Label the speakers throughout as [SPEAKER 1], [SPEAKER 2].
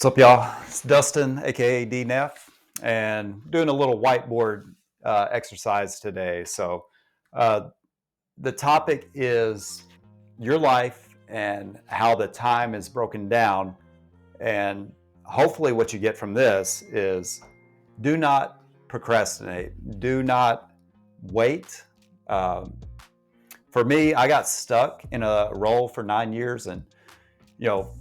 [SPEAKER 1] What's up, y'all? It's Dustin, aka DNF, and doing a little whiteboard exercise today. Uh, the topic is your life and how the time is broken down. And hopefully, what you get from this is do not procrastinate, do not wait. Um, for me, I got stuck in a role for 9 years, and you know,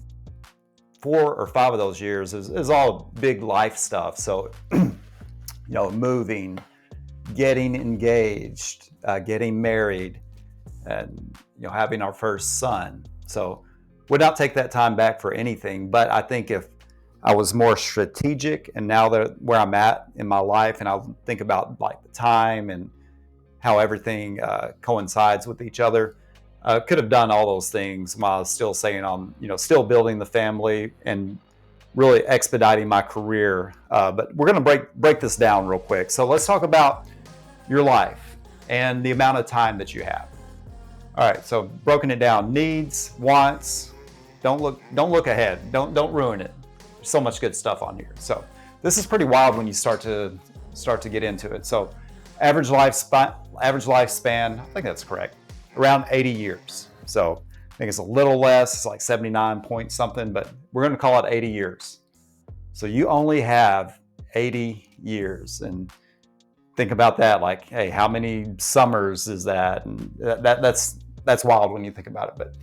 [SPEAKER 1] 4 or 5 of those years is all big life stuff. So, moving, getting engaged, getting married, and having our first son. So, would not take that time back for anything. But I think if I was more strategic, and now that where I'm at in my life, and I'll think about like the time and how everything coincides with each other. Could have done all those things while I was still staying on, still building the family and really expediting my career. But we're going to break this down real quick. So let's talk about your life and the amount of time that you have. All right. So broken it down: needs, wants. Don't look ahead. Don't ruin it. There's so much good stuff on here. So this is pretty wild when you start to get into it. So average lifespan. I think that's correct. Around 80 years. So I think it's a little less, it's like 79 point something, but we're going to call it 80 years. So you only have 80 years. And think about that, like, hey, how many summers is that? And that's wild when you think about it. But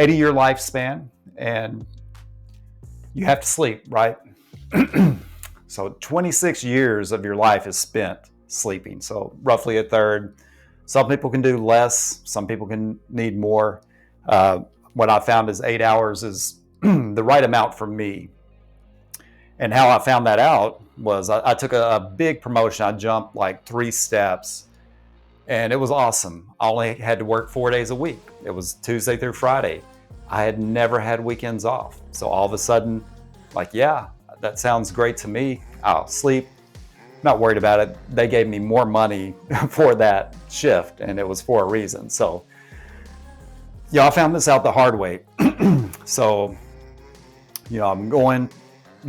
[SPEAKER 1] 80-year lifespan, and you have to sleep, right? So 26 years of your life is spent sleeping. So roughly a third. Some people can do less. Some people can need more. What I found is 8 hours is the right amount for me. And how I found that out was I took a big promotion. I jumped like 3 steps, and it was awesome. I only had to work 4 days a week. It was Tuesday through Friday. I had never had weekends off. So all of a sudden, like, yeah, that sounds great to me. I'll sleep. Not worried about it. They gave me more money for that shift, and it was for a reason. So, I found this out the hard way. So, I'm going,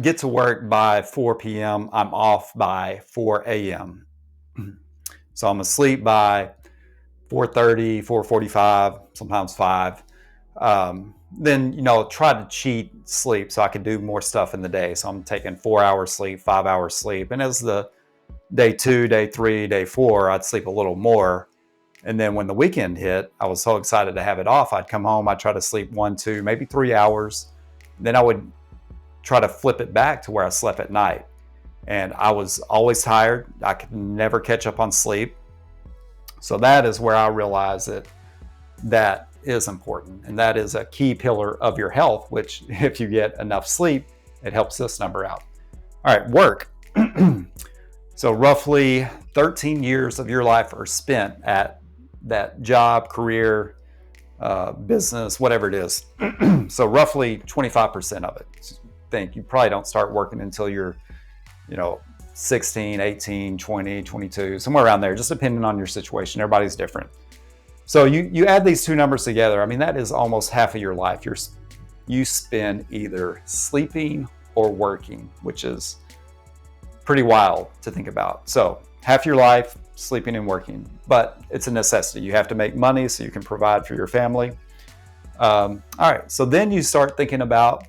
[SPEAKER 1] get to work by 4 p.m. I'm off by 4 a.m. So I'm asleep by 4:30, 4:45, sometimes 5. Then, try to cheat sleep so I could do more stuff in the day. So I'm taking 4 hours sleep, 5 hours sleep. And as the day 2, day 3, day 4, I'd sleep a little more. And then when the weekend hit, I was so excited to have it off. I'd come home, I'd try to sleep 1, 2, maybe 3 hours. Then I would try to flip it back to where I slept at night. And I was always tired. I could never catch up on sleep. So that is where I realized that is important. And that is a key pillar of your health, which if you get enough sleep, it helps this number out. All right, work. So roughly 13 years of your life are spent at that job, career, business, whatever it is. So roughly 25% of it. Think you probably don't start working until you're, 16, 18, 20, 22, somewhere around there, just depending on your situation. Everybody's different. So you add these two numbers together. I mean, that is almost half of your life. You spend either sleeping or working, which is pretty wild to think about. So half your life sleeping and working, but it's a necessity. You have to make money so you can provide for your family. All right. So then you start thinking about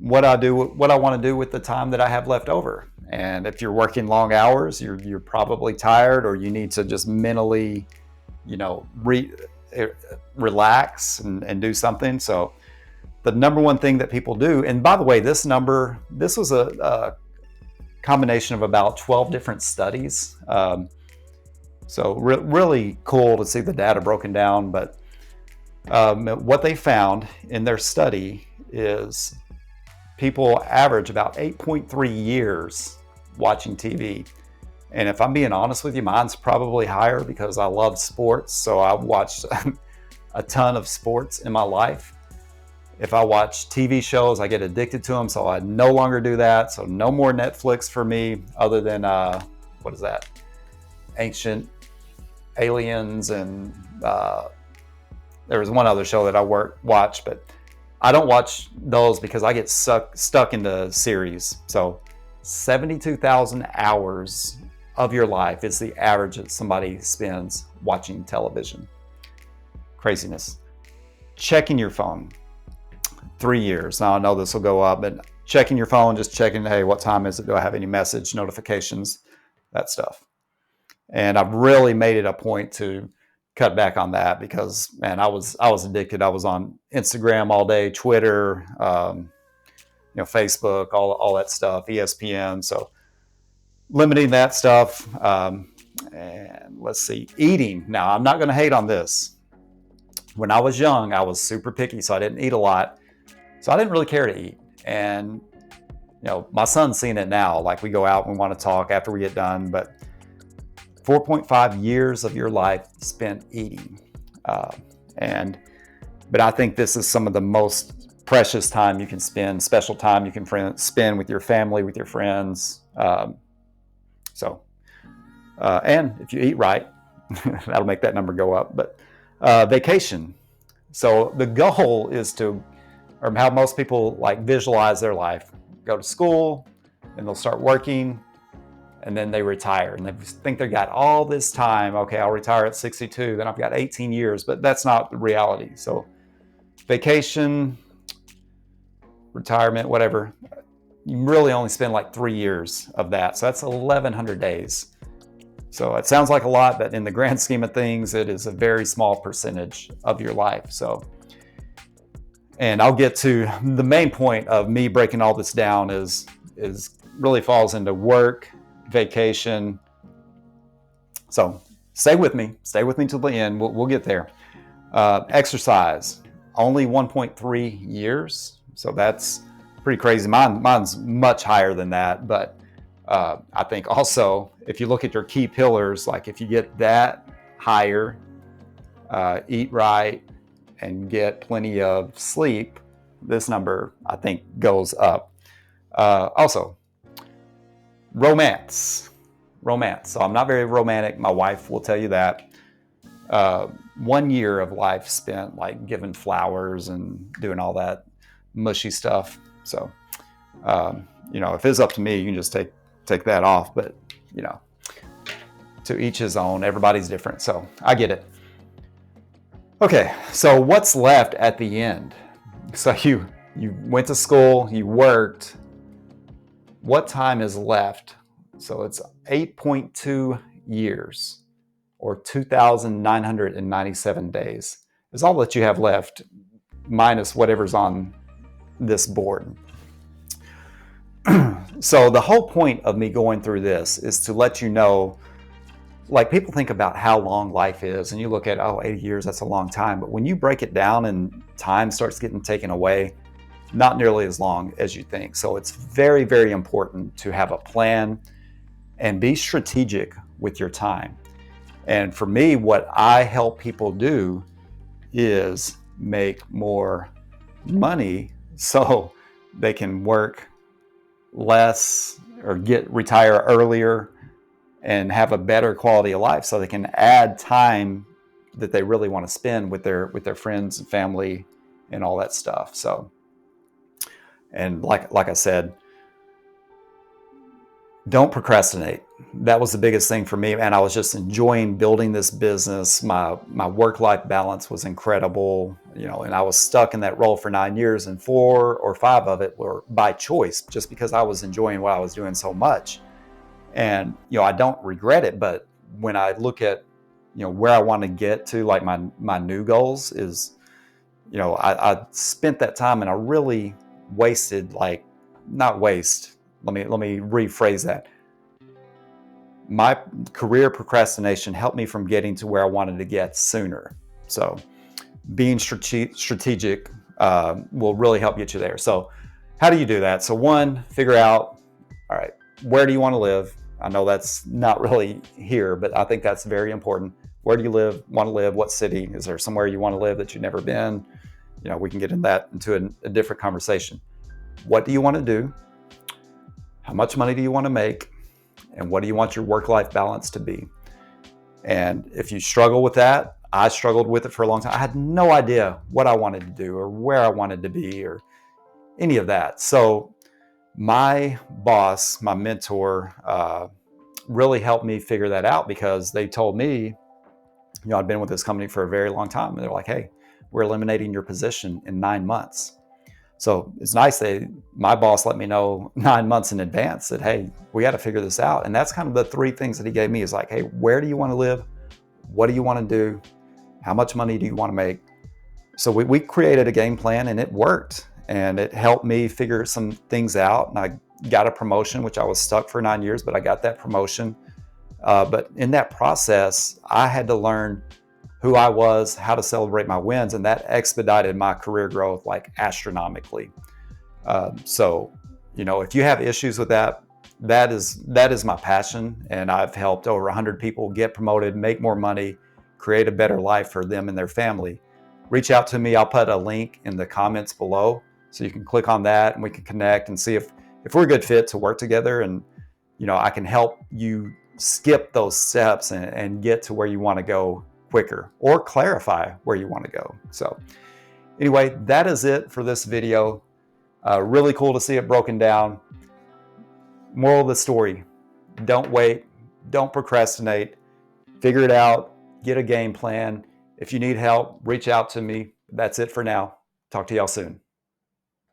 [SPEAKER 1] what I want to do with the time that I have left over. And if you're working long hours, you're probably tired, or you need to just mentally, relax and do something. So the number one thing that people do, and by the way, this was a combination of about 12 different studies. So really cool to see the data broken down. But what they found in their study is people average about 8.3 years watching TV. And if I'm being honest with you, mine's probably higher because I love sports. So I watched a ton of sports in my life. If I watch TV shows, I get addicted to them. So I no longer do that. So no more Netflix for me, other than, what is that? Ancient Aliens. And there was one other show that I watched, but I don't watch those because I get stuck into series. So 72,000 hours of your life is the average that somebody spends watching television. Craziness. Checking your phone, 3 years. Now I know this will go up, but checking your phone, just checking, hey, what time is it? Do I have any message notifications? That stuff. And I've really made it a point to cut back on that because, man, I was addicted. I was on Instagram all day, Twitter, Facebook, all that stuff, ESPN. So limiting that stuff. And let's see, eating. Now, I'm not going to hate on this. When I was young, I was super picky, so I didn't eat a lot. So I didn't really care to eat. And, my son's seeing it now. Like, we go out and we want to talk after we get done, but 4.5 years of your life spent eating. But I think this is some of the most precious time you can spend, special time you can spend with your family, with your friends. And if you eat right, that'll make that number go up. But vacation. So the goal is to, or how most people like visualize their life, go to school and they'll start working and then they retire and they think they got all this time. Okay, I'll retire at 62, then I've got 18 years, but that's not the reality. So vacation, retirement, whatever, you really only spend like 3 years of that. So that's 1,100 days. So it sounds like a lot, but in the grand scheme of things, it is a very small percentage of your life. So, and I'll get to the main point of me breaking all this down is really falls into work, vacation. So stay with me till the end. We'll get there. Exercise, only 1.3 years. So that's pretty crazy. Mine's much higher than that, but I think also if you look at your key pillars, like if you get that higher, eat right, and get plenty of sleep, this number I think goes up. Also, romance. So I'm not very romantic. My wife will tell you that. 1 year of life spent like giving flowers and doing all that mushy stuff. So, if it's up to me, you can just take that off. But, to each his own. Everybody's different. So I get it. Okay, so what's left at the end? So you went to school, you worked. What time is left? So it's 8.2 years or 2,997 days is all that you have left, minus whatever's on this board. So the whole point of me going through this is to let you know, like people think about how long life is and you look at, 80 years, that's a long time. But when you break it down and time starts getting taken away, not nearly as long as you think. So it's very, very important to have a plan and be strategic with your time. And for me, what I help people do is make more money so they can work less or retire earlier and have a better quality of life so they can add time that they really want to spend with their friends and family and all that stuff. So, and like I said, don't procrastinate. That was the biggest thing for me. And I was just enjoying building this business. My work-life balance was incredible, and I was stuck in that role for 9 years, and 4 or 5 of it were by choice, just because I was enjoying what I was doing so much. And, I don't regret it, but when I look at, where I want to get to, like my new goals is, I spent that time and I really wasted, not waste. Let me rephrase that. My career procrastination helped me from getting to where I wanted to get sooner. So being strategic will really help get you there. So how do you do that? So one, figure out, all right, where do you want to live? I know that's not really here, but I think that's very important. Where do you want to live? What city? Is there somewhere you want to live that you've never been? We can get into a different conversation. What do you want to do? How much money do you want to make? And what do you want your work-life balance to be? And if you struggle with that, I struggled with it for a long time. I had no idea what I wanted to do or where I wanted to be or any of that. So my boss, my mentor, really helped me figure that out, because they told me, I'd been with this company for a very long time. And they're like, hey, we're eliminating your position in 9 months. So it's nice that my boss let me know 9 months in advance that, hey, we got to figure this out. And that's kind of the three things that he gave me is like, hey, where do you want to live? What do you want to do? How much money do you want to make? So we created a game plan, and it worked. And it helped me figure some things out. And I got a promotion, which I was stuck for 9 years, but I got that promotion. But in that process, I had to learn who I was, how to celebrate my wins, and that expedited my career growth like astronomically. So, if you have issues with that, that is my passion, and I've helped over 100 people get promoted, make more money, create a better life for them and their family. Reach out to me. I'll put a link in the comments below, so you can click on that and we can connect and see if we're a good fit to work together. And I can help you skip those steps and get to where you want to go quicker, or clarify where you want to go. So anyway, that is it for this video. Really cool to see it broken down. Moral of the story: don't wait, don't procrastinate, figure it out, get a game plan. If you need help, reach out to me. That's it for now. Talk to y'all soon.